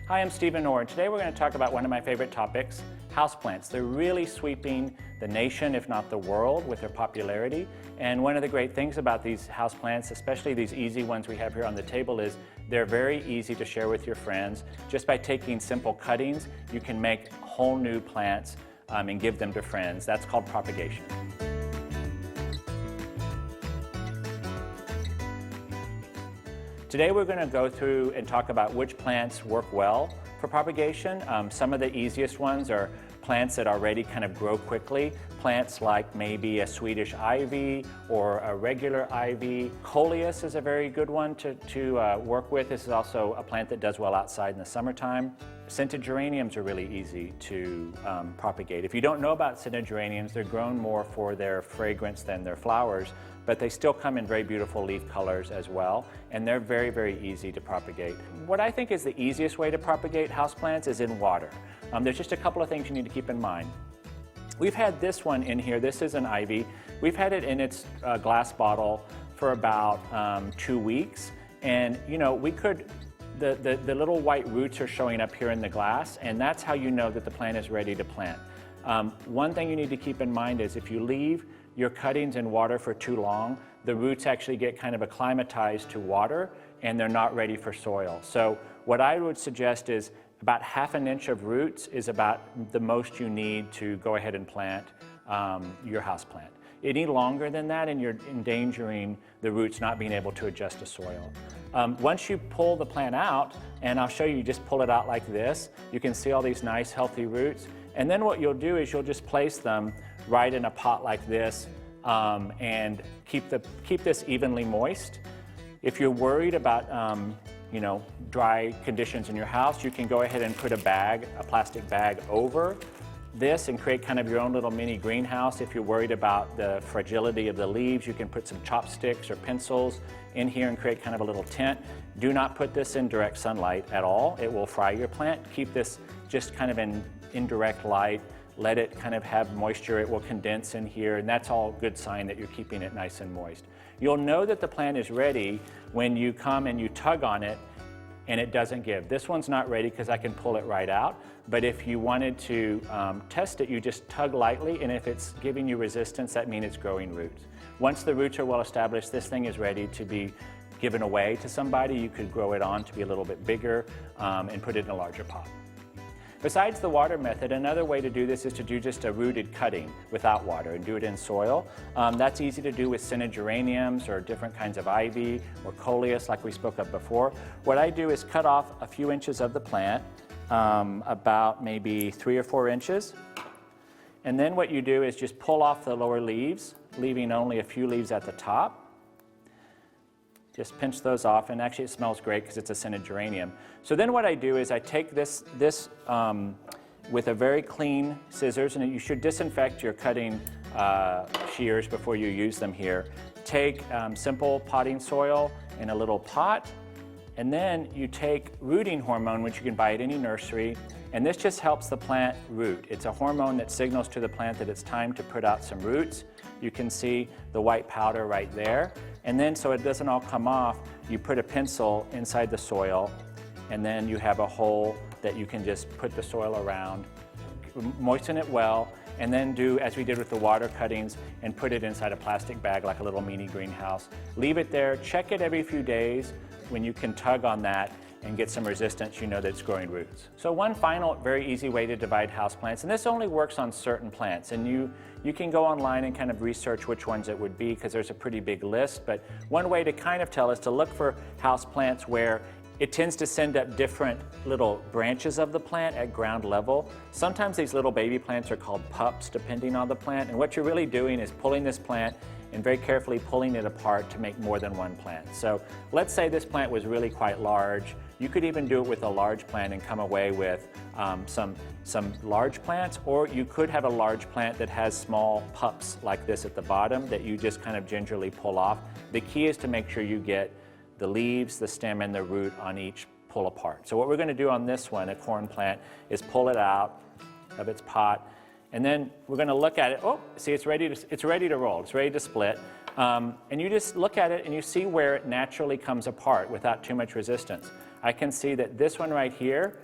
Hi, I'm Stephen Orr. Today we're going to talk about one of my favorite topics, houseplants. They're really sweeping the nation, if not the world, with their popularity. And one of the great things about these houseplants, especially these easy ones we have here on the table, is they're very easy to share with your friends. Just by taking simple cuttings, you can make whole new plants and give them to friends. That's called propagation. Today we're going to go through and talk about which plants work well for propagation. Some of the easiest ones are plants that already kind of grow quickly. Plants like maybe a Swedish ivy or a regular ivy. Coleus is a very good one to work with. This is also a plant that does well outside in the summertime. Scented geraniums are really easy to propagate. If you don't know about scented geraniums, they're grown more for their fragrance than their flowers, but they still come in very beautiful leaf colors as well, and they're very, very easy to propagate. What I think is the easiest way to propagate houseplants is in water. There's just a couple of things you need to keep in mind. We've had this one in here. This is an ivy. We've had it in its glass bottle for about 2 weeks, and you know, we could, the little white roots are showing up here in the glass, and that's how you know that the plant is ready to plant. One thing you need to keep in mind is if you leave your cuttings in water for too long, the roots actually get kind of acclimatized to water and they're not ready for soil. So what I would suggest is about ½ an inch of roots is about the most you need to go ahead and plant your house plant. Any longer than that and you're endangering the roots not being able to adjust to soil. Once you pull the plant out, and I'll show you, just pull it out like this, you can see all these nice healthy roots. And then what you'll do is you'll just place them right in a pot like this and keep this evenly moist. If you're worried about you know, dry conditions in your house, you can go ahead and put a plastic bag over this and create kind of your own little mini greenhouse. If you're worried about the fragility of the leaves, you can put some chopsticks or pencils in here and create kind of a little tent. Do not put this in direct sunlight at all. It will fry your plant. Keep this just kind of in indirect light. Let it kind of have moisture. It will condense in here, and that's all a good sign that you're keeping it nice and moist. You'll know that the plant is ready when you come and you tug on it and it doesn't give. This one's not ready because I can pull it right out, but if you wanted to test it, you just tug lightly, and if it's giving you resistance, that means it's growing roots. Once the roots are well established, this thing is ready to be given away to somebody. You could grow it on to be a little bit bigger and put it in a larger pot. Besides the water method, another way to do this is to do just a rooted cutting without water and do it in soil. That's easy to do with scented geraniums or different kinds of ivy or coleus like we spoke of before. What I do is cut off a few inches of the plant, about maybe 3 or 4 inches. And then what you do is just pull off the lower leaves, leaving only a few leaves at the top. Just pinch those off, and actually it smells great because it's a scented geranium. So then what I do is I take this with a very clean scissors, and you should disinfect your cutting shears before you use them here. Take simple potting soil in a little pot, and then you take rooting hormone, which you can buy at any nursery, and this just helps the plant root. It's a hormone that signals to the plant that it's time to put out some roots. You can see the white powder right there. And then, so it doesn't all come off, you put a pencil inside the soil, and then you have a hole that you can just put the soil around, moisten it well, and then do as we did with the water cuttings and put it inside a plastic bag like a little mini greenhouse. Leave it there, check it every few days. When you can tug on that and get some resistance, you know that it's growing roots. So one final very easy way to divide houseplants, and this only works on certain plants, and you can go online and kind of research which ones it would be because there's a pretty big list, but one way to kind of tell is to look for houseplants where it tends to send up different little branches of the plant at ground level. Sometimes these little baby plants are called pups depending on the plant, and what you're really doing is pulling this plant and very carefully pulling it apart to make more than one plant. So let's say this plant was really quite large. You could even do it with a large plant and come away with some large plants, or you could have a large plant that has small pups like this at the bottom that you just kind of gingerly pull off. The key is to make sure you get the leaves, the stem, and the root on each pull apart. So what we're going to do on this one, a corn plant, is pull it out of its pot. And then we're going to look at it. Oh, see, it's ready to roll. It's ready to split. And you just look at it and you see where it naturally comes apart without too much resistance. I can see that this one right here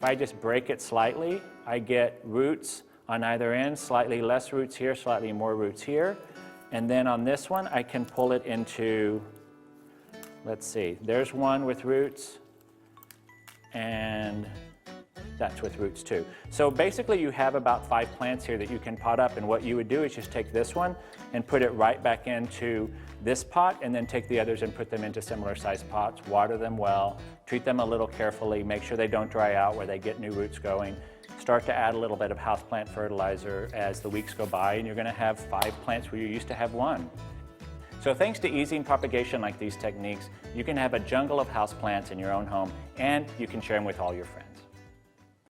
I just break it slightly, I get roots on either end, slightly less roots here, slightly more roots here. And then on this one, I can pull it into, let's see, there's one with roots, and that's with roots too. So basically you have about 5 plants here that you can pot up, and what you would do is just take this one and put it right back into this pot, and then take the others and put them into similar sized pots, water them well, treat them a little carefully, make sure they don't dry out where they get new roots going. Start to add a little bit of houseplant fertilizer as the weeks go by, and you're going to have 5 plants where you used to have 1. So thanks to easing propagation like these techniques, you can have a jungle of houseplants in your own home, and you can share them with all your friends.